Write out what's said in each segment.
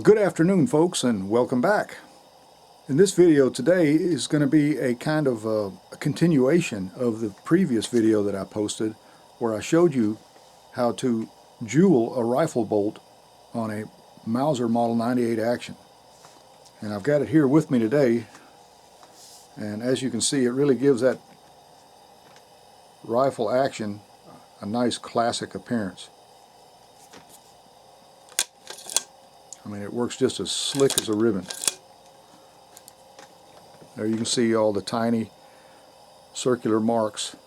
Good afternoon, folks, and welcome back. In this video today is going to be a kind of a continuation of the previous video that I posted where I showed you how to jewel a rifle bolt on a Mauser Model 98 action. And I've got it here with me today, and as you can see, it really gives that rifle action a nice classic appearance. I mean, it works just as slick as a ribbon. There you can see all the tiny circular marks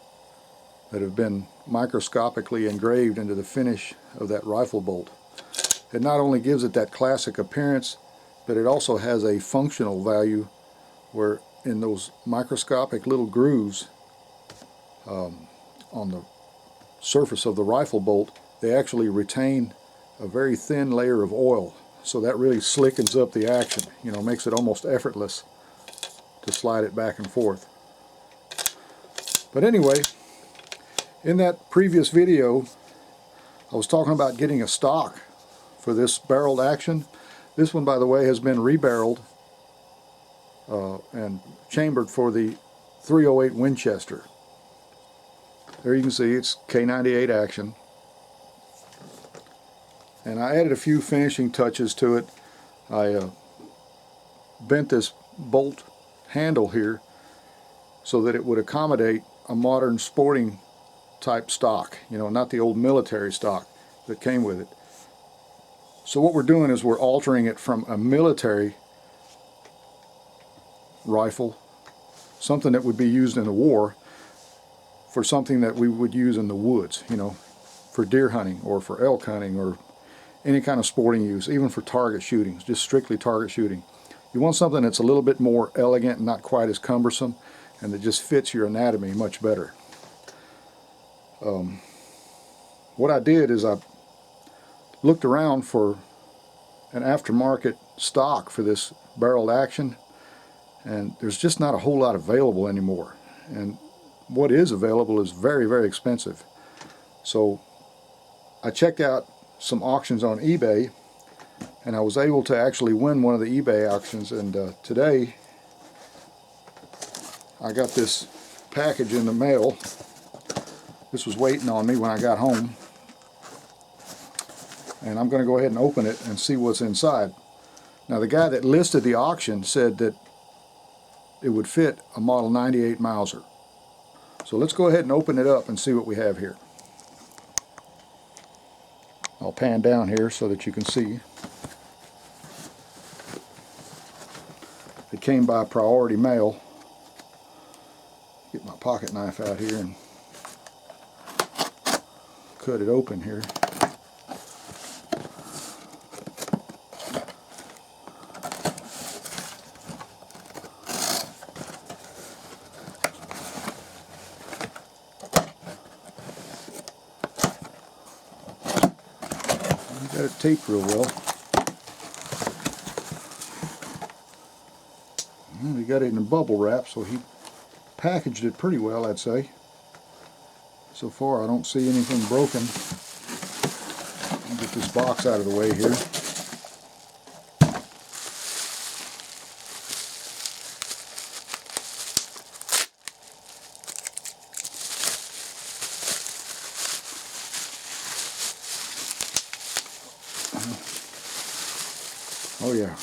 that have been microscopically engraved into the finish of that rifle bolt. It not only gives it that classic appearance, but it also has a functional value where in those microscopic little grooves on the surface of the rifle bolt, they actually retain a very thin layer of oil. So that really slickens up the action, you know, makes it almost effortless to slide it back and forth. But anyway, in that previous video, I was talking about getting a stock for this barreled action. This one, by the way, has been rebarreled and chambered for the .308 Winchester. There you can see it's K98 action. And I added a few finishing touches to it. I bent this bolt handle here so that it would accommodate a modern sporting type stock, you know, not the old military stock that came with it. So what we're doing is we're altering it from a military rifle, something that would be used in the war, for something that we would use in the woods, you know, for deer hunting or for elk hunting or any kind of sporting use, even for target shooting, just strictly target shooting. You want something that's a little bit more elegant and not quite as cumbersome, and that just fits your anatomy much better. What I did is I looked around for an aftermarket stock for this barreled action, and there's just not a whole lot available anymore. And what is available is very, very expensive. So I checked out some auctions on eBay, and I was able to actually win one of the eBay auctions. And today I got this package in the mail. This was waiting on me when I got home, and I'm going to go ahead and open it and see what's inside. Now, the guy that listed the auction said that it would fit a Model 98 Mauser. So let's go ahead and open it up and see what we have here. I'll pan down here so that you can see. It came by priority mail. Get my pocket knife out here and cut it open here. Got it taped real well. He got it in bubble wrap, so he packaged it pretty well, I'd say. So far I don't see anything broken. I'll get this box out of the way here. Oh yeah.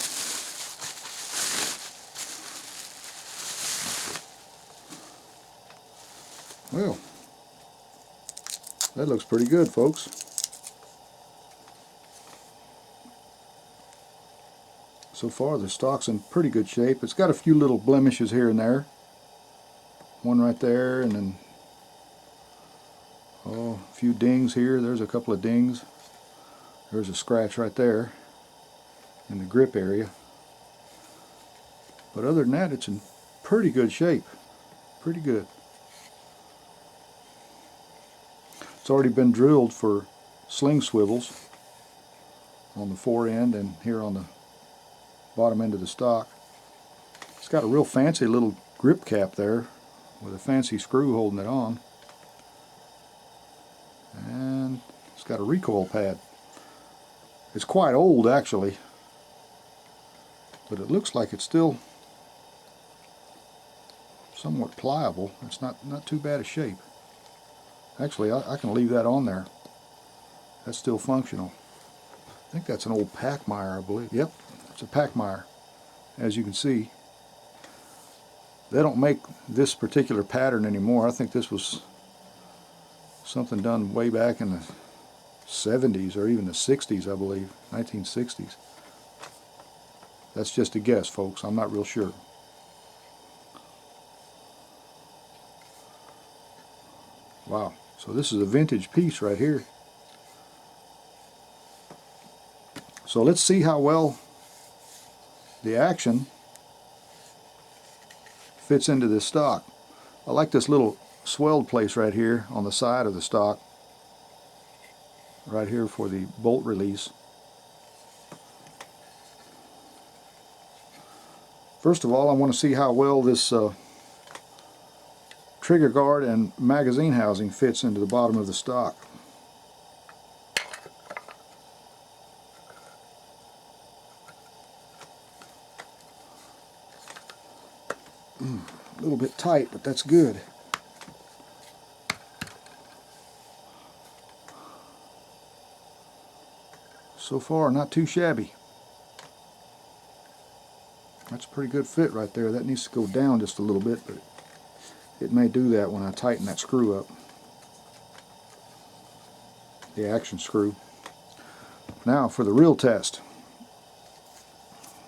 Well, that looks pretty good, folks. So far the stock's in pretty good shape. It's got a few little blemishes here and there. One right there, and then a few dings here. There's a couple of dings. There's a scratch right there in the grip area. But other than that, it's in pretty good shape. Pretty good. It's already been drilled for sling swivels on the fore end and here on the bottom end of the stock. It's got a real fancy little grip cap there with a fancy screw holding it on. And it's got a recoil pad. It's quite old, actually. but it looks like it's still somewhat pliable. It's not too bad a shape. Actually, I can leave that on there. That's still functional. I think that's an old Packmeyer, I believe. Yep, it's a Packmeyer. As you can see, they don't make this particular pattern anymore. I think this was something done way back in the 70s or even the 60s, I believe, 1960s. That's just a guess, folks. I'm not real sure. Wow. So this is a vintage piece right here. So let's see how well the action fits into this stock. I like this little swelled place right here on the side of the stock, right here for the bolt release. First of all, I want to see how well this trigger guard and magazine housing fits into the bottom of the stock. A little bit tight, but that's good. So far, not too shabby. That's a pretty good fit right there. That needs to go down just a little bit, but it may do that when I tighten that screw up. The action screw. Now for the real test.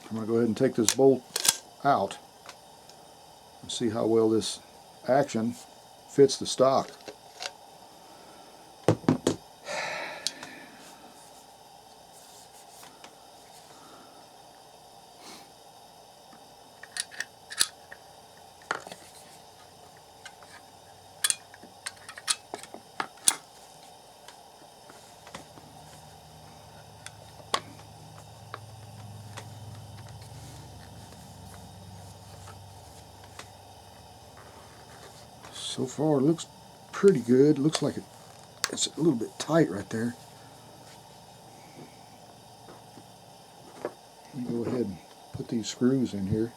I'm going to go ahead and take this bolt out and see how well this action fits the stock. So far it looks pretty good. Looks like it's a little bit tight right there. Let me go ahead and put these screws in here.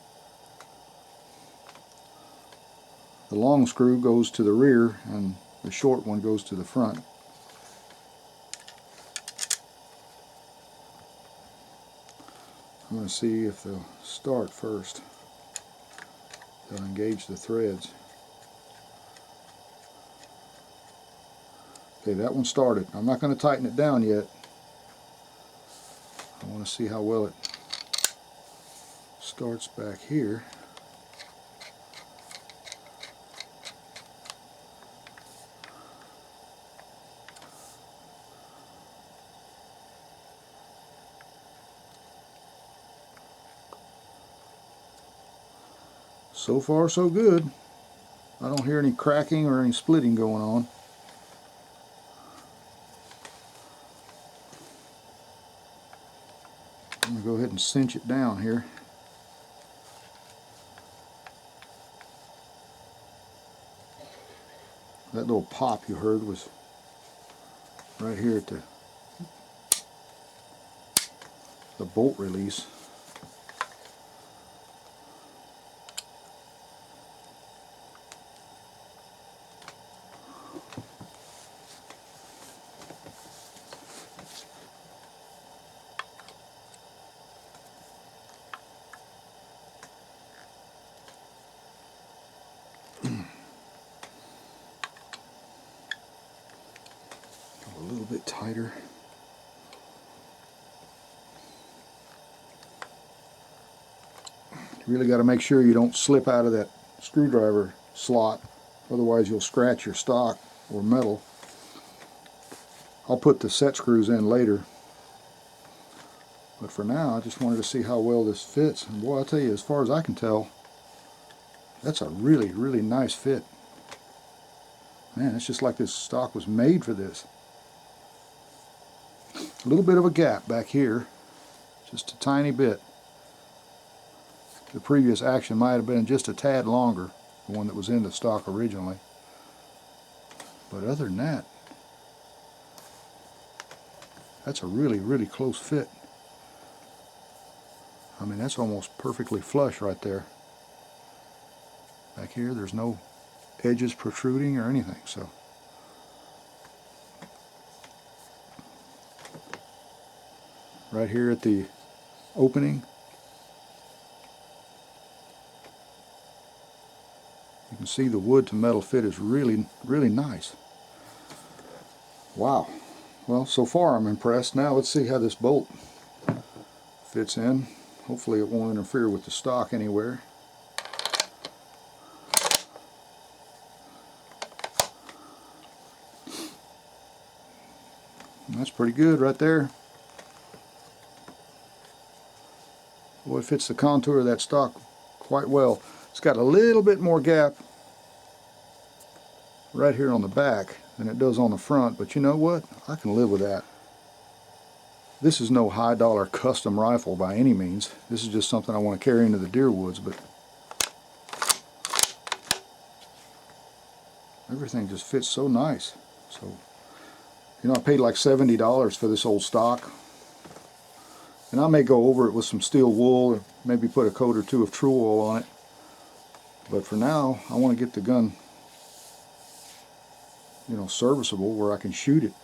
The long screw goes to the rear and the short one goes to the front. I'm going to see if they'll start first. They'll engage the threads. Okay, that one started. I'm not going to tighten it down yet. I want to see how well it starts back here. So far so good. I don't hear any cracking or any splitting going on. I'm going to go ahead and cinch it down here. That little pop you heard was right here at the bolt release. A little bit tighter. You really got to make sure you don't slip out of that screwdriver slot, otherwise you'll scratch your stock or metal. I'll put the set screws in later, but for now I just wanted to see how well this fits. And boy, I'll tell you, as far as I can tell, that's a really, really nice fit. Man, it's just like this stock was made for this. A little bit of a gap back here, just a tiny bit. The previous action might have been just a tad longer, the one that was in the stock originally. But other than that, that's a really, really close fit. I mean, that's almost perfectly flush right there. Back here, there's no edges protruding or anything, so. Right here at the opening, you can see the wood to metal fit is really, really nice. Wow. Well, so far I'm impressed. Now let's see how this bolt fits in. Hopefully it won't interfere with the stock anywhere. And that's pretty good right there. Boy, it fits the contour of that stock quite well. It's got a little bit more gap right here on the back than it does on the front, but you know what? I can live with that. This is no high dollar custom rifle by any means. This is just something I want to carry into the deer woods, but everything just fits so nice. So, you know, I paid like $70 for this old stock. And I may go over it with some steel wool, or maybe put a coat or two of true oil on it. But for now, I want to get the gun, you know, serviceable where I can shoot it.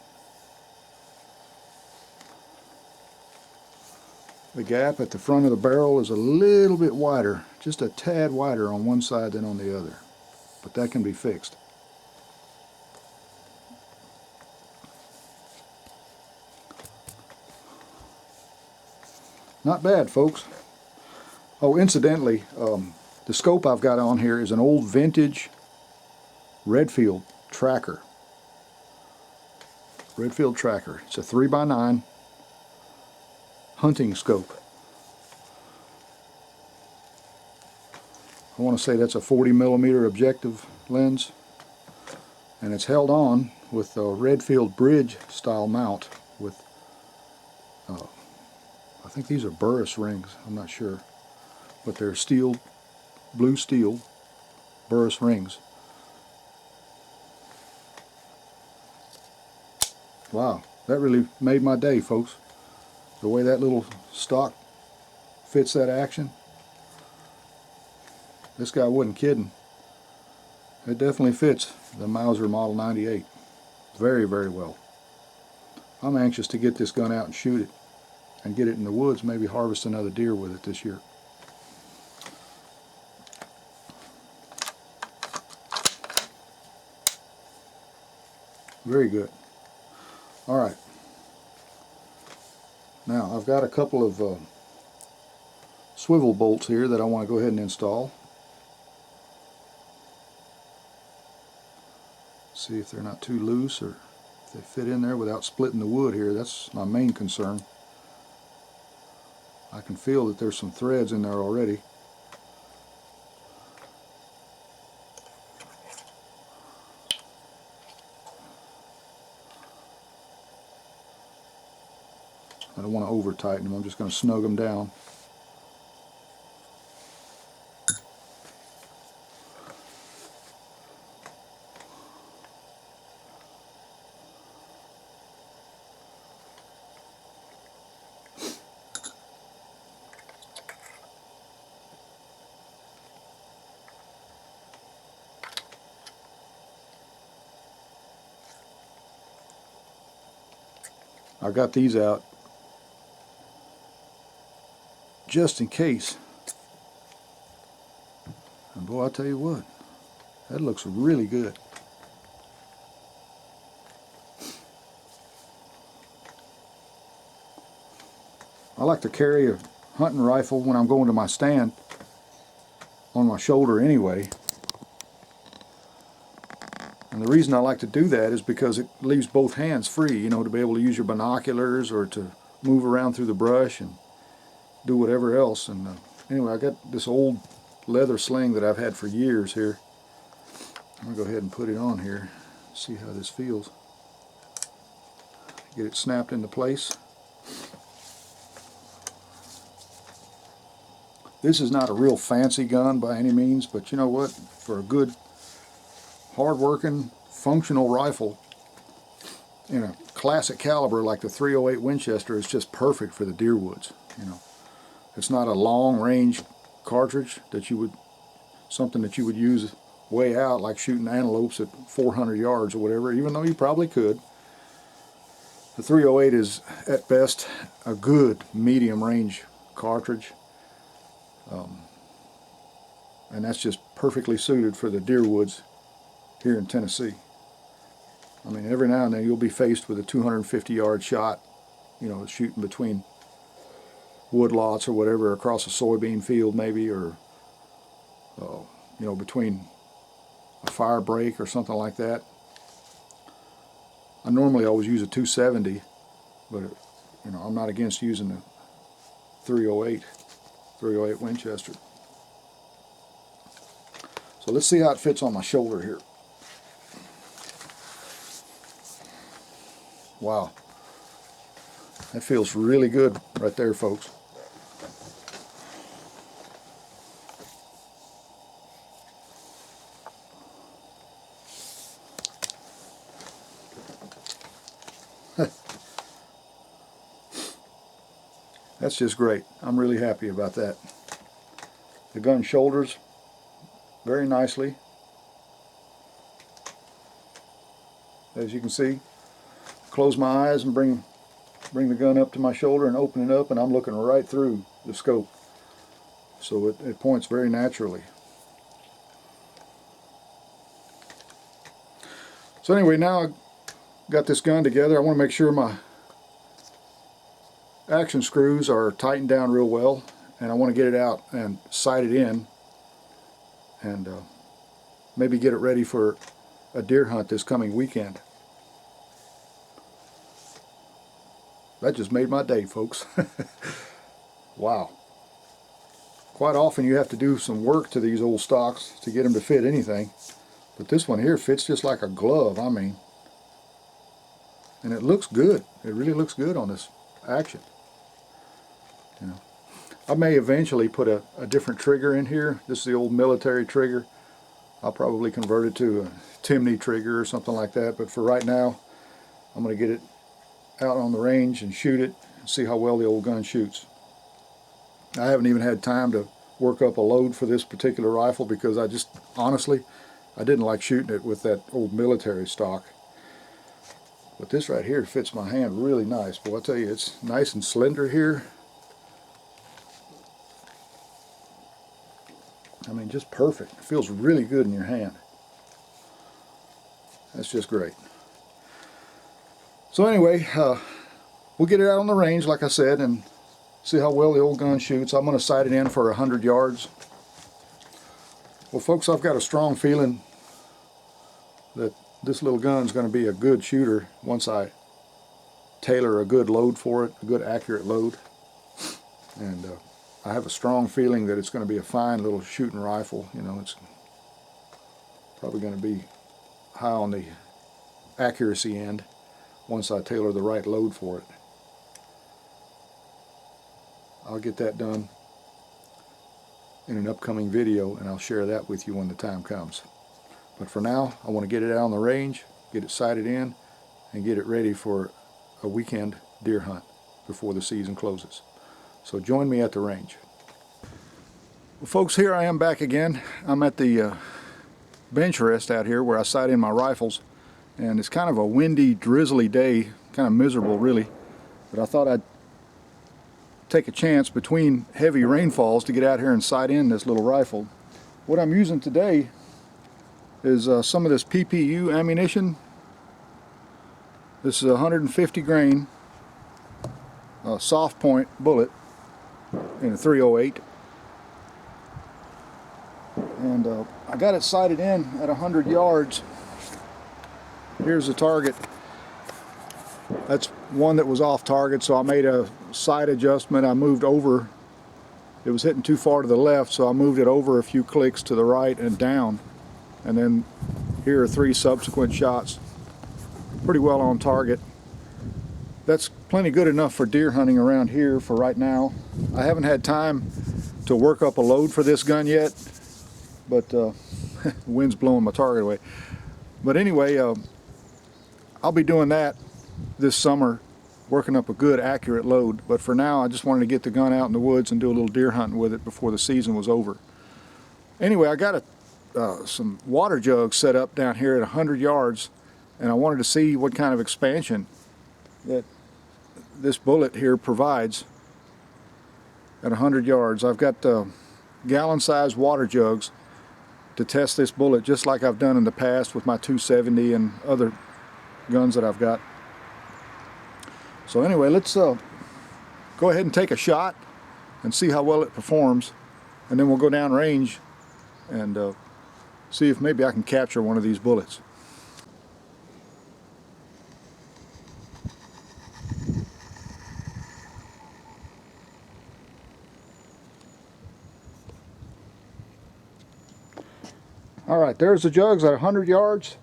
The gap at the front of the barrel is a little bit wider, just a tad wider on one side than on the other. But that can be fixed. Not bad, folks. Oh, incidentally, the scope I've got on here is an old vintage Redfield tracker. Redfield tracker. It's a 3x9 hunting scope. I want to say that's a 40mm objective lens, and it's held on with a Redfield bridge style mount with I think these are Burris rings, I'm not sure, but they're steel, blue steel Burris rings. Wow, that really made my day, folks. The way that little stock fits that action. This guy wasn't kidding. It definitely fits the Mauser Model 98 very, very well. I'm anxious to get this gun out and shoot it and get it in the woods, maybe harvest another deer with it this year. Very good. Alright. Now, I've got a couple of swivel bolts here that I want to go ahead and install. See if they're not too loose or if they fit in there without splitting the wood here. That's my main concern. I can feel that there's some threads in there already. I don't want to over tighten them. I'm just going to snug them down. I got these out just in case. And boy, I'll tell you what, that looks really good. I like to carry a hunting rifle when I'm going to my stand on my shoulder anyway. And the reason I like to do that is because it leaves both hands free, you know, to be able to use your binoculars or to move around through the brush and do whatever else. And anyway, I got this old leather sling that I've had for years here. I'm going to go ahead and put it on here, see how this feels. Get it snapped into place. This is not a real fancy gun by any means, but you know what? For a good, hard-working, functional rifle in a classic caliber like the .308 Winchester, is just perfect for the deer woods. You know, It's not a long range cartridge that you would, something that you would use way out, like shooting antelopes at 400 yards or whatever, even though you probably could. The 308 is at best a good medium range cartridge, and that's just perfectly suited for the deer woods here in Tennessee. I mean, every now and then you'll be faced with a 250-yard shot, you know, shooting between wood lots or whatever, across a soybean field maybe, or you know, between a fire break or something like that. I normally always use a 270, but you know, I'm not against using the 308 Winchester. So let's see how it fits on my shoulder here. Wow, that feels really good right there, folks. That's just great. I'm really happy about that. The gun shoulders very nicely, as you can see. Close my eyes and bring the gun up to my shoulder and open it up, and I'm looking right through the scope, so it points very naturally. So anyway, now I got this gun together. I want to make sure my action screws are tightened down real well, and I want to get it out and sight it in, and maybe get it ready for a deer hunt this coming weekend. That just made my day, folks. Wow. Quite often you have to do some work to these old stocks to get them to fit anything, but this one here fits just like a glove, I mean. And it looks good. It really looks good on this action. You know, I may eventually put a different trigger in here. This is the old military trigger. I'll probably convert it to a Timney trigger or something like that, but for right now I'm going to get it out on the range and shoot it and see how well the old gun shoots. I haven't even had time to work up a load for this particular rifle because I just, honestly, I didn't like shooting it with that old military stock. But this right here fits my hand really nice. Boy, I tell you, it's nice and slender here. I mean, just perfect. It feels really good in your hand. That's just great. So anyway, we'll get it out on the range, like I said, and see how well the old gun shoots. I'm going to sight it in for 100 yards. Well, folks, I've got a strong feeling that this little gun is going to be a good shooter once I tailor a good load for it, a good accurate load. And I have a strong feeling that it's going to be a fine little shooting rifle. You know, it's probably going to be high on the accuracy end once I tailor the right load for it. I'll get that done in an upcoming video, and I'll share that with you when the time comes. But for now, I want to get it out on the range, get it sighted in, and get it ready for a weekend deer hunt before the season closes. So join me at the range. Well, folks, here I am back again. I'm at the bench rest out here where I sight in my rifles, and it's kind of a windy, drizzly day, kind of miserable really, but I thought I'd take a chance between heavy rainfalls to get out here and sight in this little rifle. What I'm using today is some of this PPU ammunition. This is a 150 grain soft point bullet in a 308, and I got it sighted in at 100 yards. Here's the target. That's one that was off target, so I made a sight adjustment. I moved over. It was hitting too far to the left, so I moved it over a few clicks to the right and down. And then here are 3 subsequent shots. Pretty well on target. That's plenty good enough for deer hunting around here for right now. I haven't had time to work up a load for this gun yet, but the wind's blowing my target away. But anyway, I'll be doing that this summer working up a good accurate load. But for now, I just wanted to get the gun out in the woods and do a little deer hunting with it before the season was over. Anyway, I got some water jugs set up down here at 100 yards, and I wanted to see what kind of expansion that this bullet here provides at 100 yards. I've got gallon-sized water jugs to test this bullet, just like I've done in the past with my 270 and other guns that I've got. So anyway, let's go ahead and take a shot and see how well it performs, and then we'll go down range and see if maybe I can capture one of these bullets. Alright, there's the jugs at 100 yards,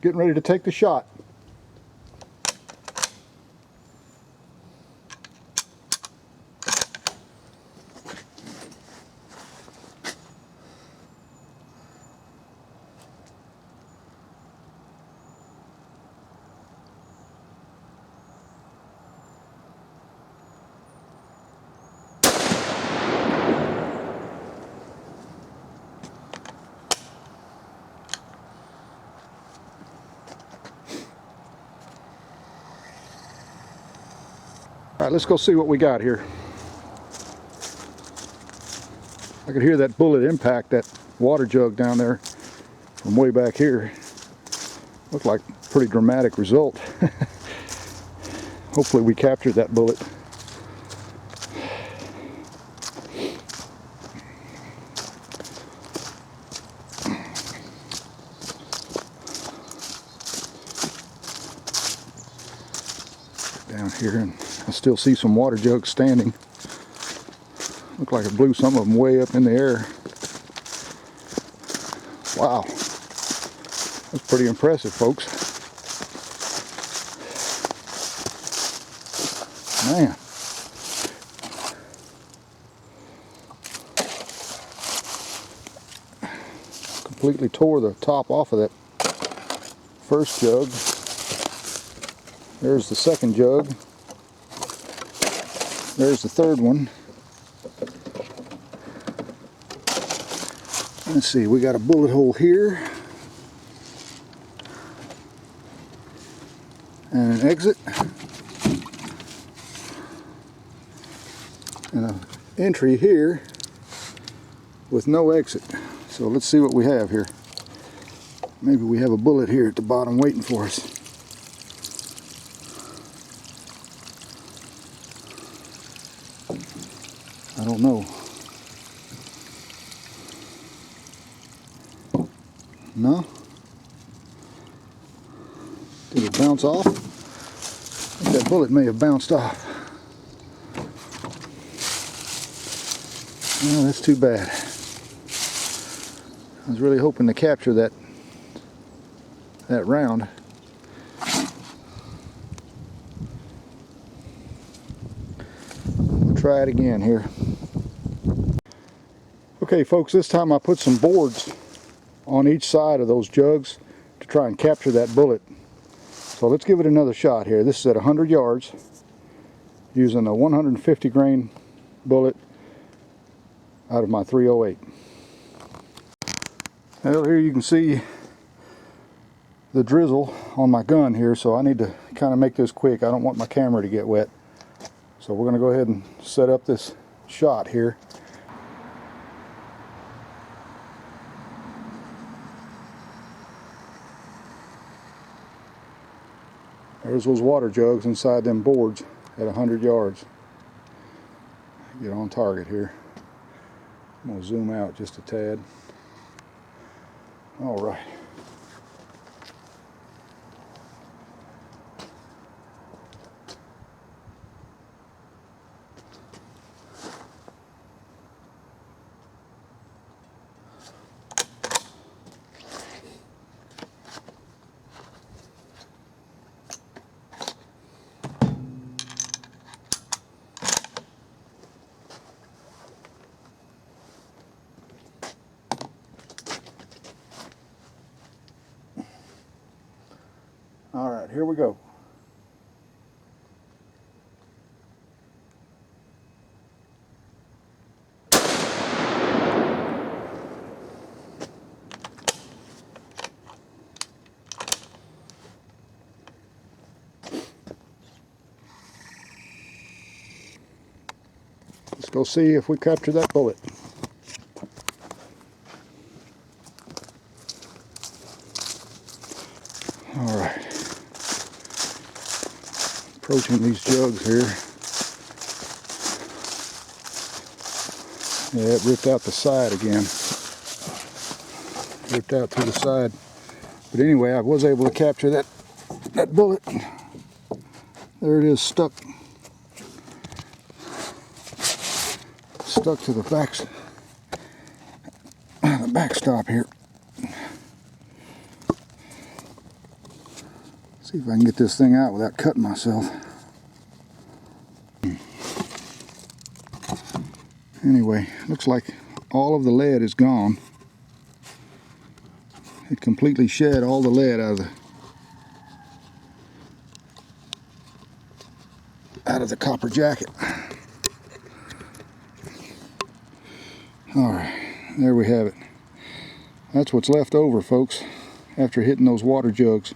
getting ready to take the shot. Alright, let's go see what we got here. I could hear that bullet impact that water jug down there from way back here. Looked like a pretty dramatic result. Hopefully we captured that bullet. Down here, and I still see some water jugs standing. Look like it blew some of them way up in the air. Wow, that's pretty impressive, folks. Man. Completely tore the top off of that first jug. There's the second jug. There's the third one. Let's see, we got a bullet hole here. And an exit. And an entry here with no exit. So let's see what we have here. Maybe we have a bullet here at the bottom waiting for us. I don't know. No? Did it bounce off? I think that bullet may have bounced off. No, that's too bad. I was really hoping to capture that round. We'll try it again here. Okay folks, this time I put some boards on each side of those jugs to try and capture that bullet. So let's give it another shot here. This is at 100 yards using a 150 grain bullet out of my 308. Well, here you can see the drizzle on my gun here, so I need to kind of make this quick. I don't want my camera to get wet. So we're going to go ahead and set up this shot here. There's those water jugs inside them boards at 100 yards. Get on target here. I'm going to zoom out just a tad. All right. All right, here we go. go see if we capture that bullet. Alright. Approaching these jugs here. Yeah, it ripped out the side again. Ripped out through the side. But anyway, I was able to capture that bullet. There it is, stuck to the backstop here. See if I can get this thing out without cutting myself. Anyway, looks like all of the lead is gone. It completely shed all the lead out of the copper jacket. Alright, there we have it. That's what's left over, folks, after hitting those water jugs.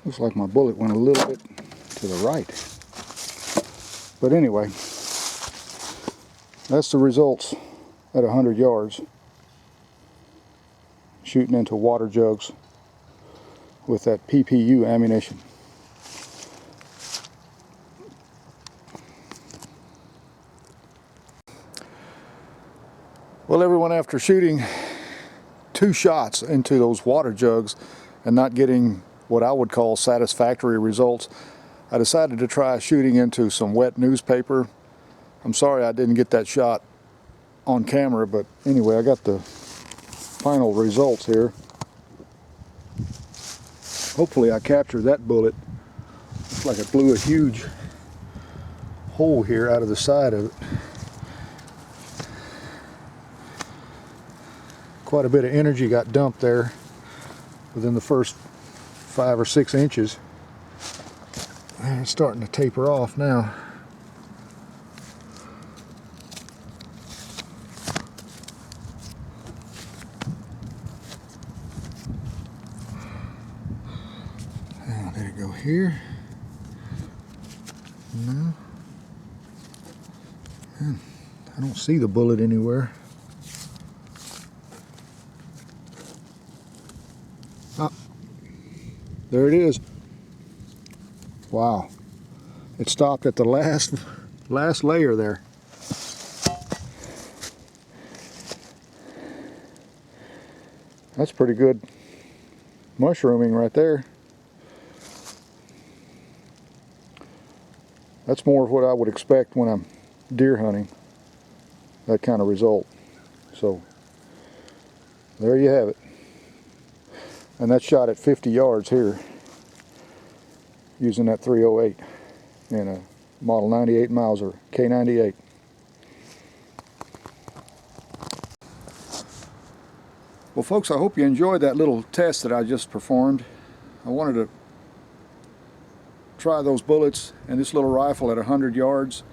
Looks like my bullet went a little bit to the right. But anyway, that's the results at 100 yards. Shooting into water jugs with that PPU ammunition. Well, everyone, after shooting 2 shots into those water jugs and not getting what I would call satisfactory results, I decided to try shooting into some wet newspaper. I'm sorry I didn't get that shot on camera, but anyway, I got the final results here. Hopefully I captured that bullet. Looks like it blew a huge hole here out of the side of it. Quite a bit of energy got dumped there within the first 5 or 6 inches. And it's starting to taper off now. Now, did it go here? No. Man, I don't see the bullet anywhere. Ah, there it is. Wow. It stopped at the last layer there. That's pretty good mushrooming right there. That's more of what I would expect when I'm deer hunting. That kind of result. So there you have it. And that's shot at 50 yards here using that 308 and a model 98 Mauser K98. Well, folks, I hope you enjoyed that little test that I just performed. I wanted to try those bullets and this little rifle at 100 yards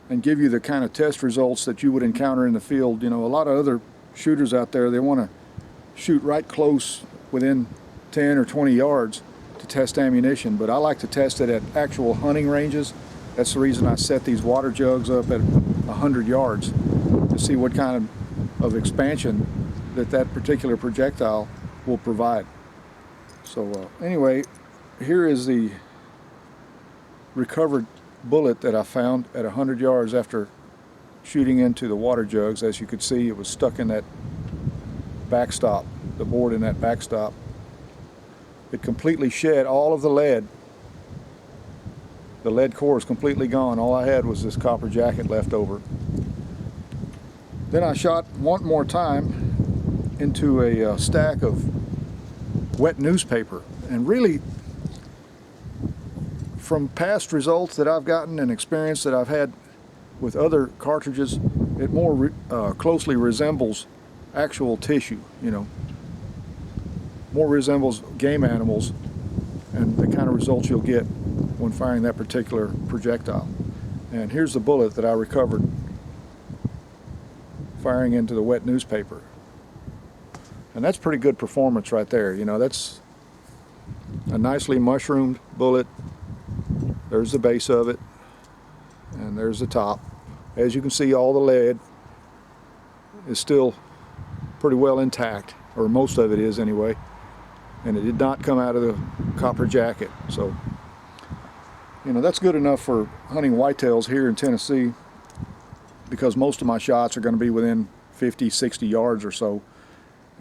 and give you the kind of test results that you would encounter in the field. You know, a lot of other shooters out there, they want to shoot right close within 10 or 20 yards to test ammunition, but I like to test it at actual hunting ranges. That's the reason I set these water jugs up at 100 yards to see what kind of expansion that particular projectile will provide. So anyway, here is the recovered bullet that I found at 100 yards after shooting into the water jugs. As you could see, it was stuck in that backstop, the board in that backstop. It completely shed all of the lead. The lead core is completely gone. All I had was this copper jacket left over. Then I shot one more time into a stack of wet newspaper, and really from past results that I've gotten and experience that I've had with other cartridges, it more closely resembles actual tissue, you know, more resembles game animals and the kind of results you'll get when firing that particular projectile. And here's the bullet that I recovered firing into the wet newspaper. And that's pretty good performance right there. You know, that's a nicely mushroomed bullet. There's the base of it, and there's the top. As you can see, all the lead is still pretty well intact, or most of it is anyway, and it did not come out of the copper jacket. So, you know, that's good enough for hunting whitetails here in Tennessee, because most of my shots are going to be within 50, 60 yards or so.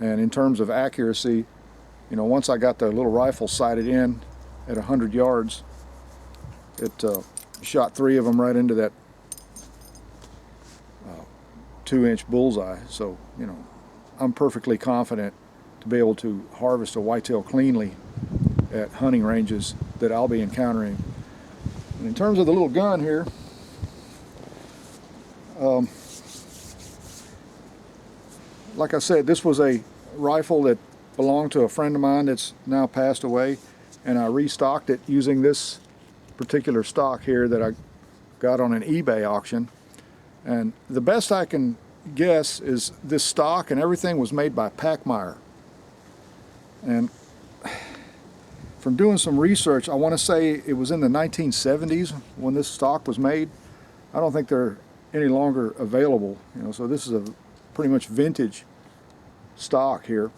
And in terms of accuracy, you know, once I got the little rifle sighted in at 100 yards, it shot 3 of them right into that 2-inch bullseye. So, you know, I'm perfectly confident to be able to harvest a whitetail cleanly at hunting ranges that I'll be encountering. And in terms of the little gun here, like I said, this was a rifle that belonged to a friend of mine that's now passed away, and I restocked it using this particular stock here that I got on an eBay auction. And the best I can guess is this stock and everything was made by Packmeyer. And from doing some research, I want to say it was in the 1970s when this stock was made. I don't think they're any longer available, you know, so this is a pretty much vintage stock here,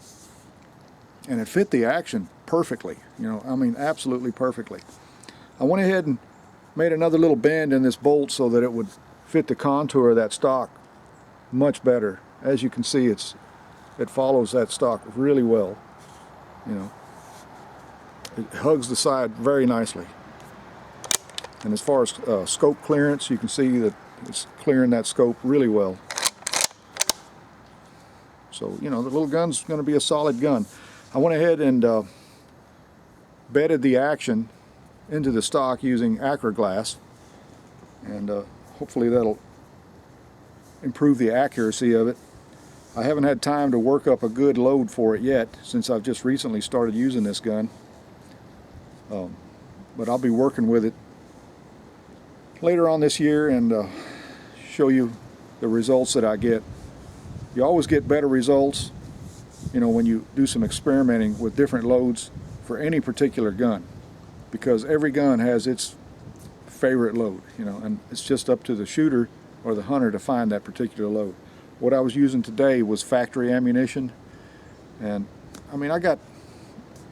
and it fit the action perfectly, you know, I mean absolutely perfectly. I went ahead and made another little bend in this bolt so that it would fit the contour of that stock much better. As you can see, it follows that stock really well, you know. It hugs the side very nicely. And as far as scope clearance, you can see that it's clearing that scope really well. So, you know, the little gun's going to be a solid gun. I went ahead and bedded the action into the stock using Acra glass, and hopefully that'll improve the accuracy of it. I haven't had time to work up a good load for it yet, since I've just recently started using this gun, but I'll be working with it later on this year and show you the results that I get. You always get better results, you know, when you do some experimenting with different loads for any particular gun, because every gun has its favorite load, you know, and it's just up to the shooter or the hunter to find that particular load. What I was using today was factory ammunition, and I mean, I got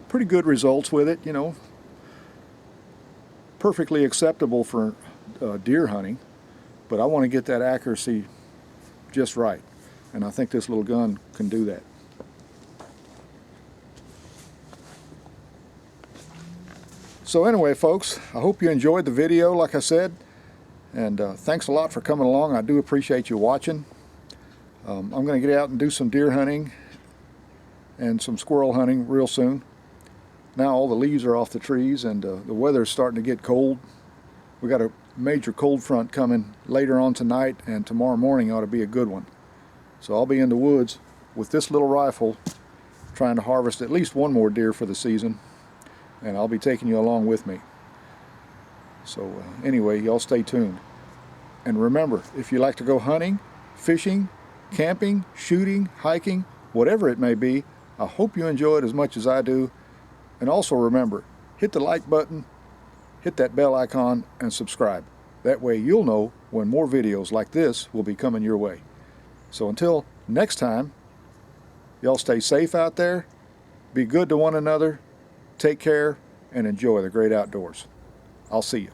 pretty good results with it, you know, perfectly acceptable for deer hunting, but I want to get that accuracy just right, and I think this little gun can do that. So anyway, folks, I hope you enjoyed the video, like I said, and thanks a lot for coming along. I do appreciate you watching. I'm going to get out and do some deer hunting and some squirrel hunting real soon. Now all the leaves are off the trees, and the weather's starting to get cold. We got a major cold front coming later on tonight, and tomorrow morning ought to be a good one. So I'll be in the woods with this little rifle trying to harvest at least one more deer for the season, and I'll be taking you along with me. So anyway, y'all stay tuned. And remember, if you like to go hunting, fishing, camping, shooting, hiking, whatever it may be, I hope you enjoy it as much as I do. And also remember, hit the like button, hit that bell icon, and subscribe. That way you'll know when more videos like this will be coming your way. So until next time, y'all stay safe out there, be good to one another, take care, and enjoy the great outdoors. I'll see you.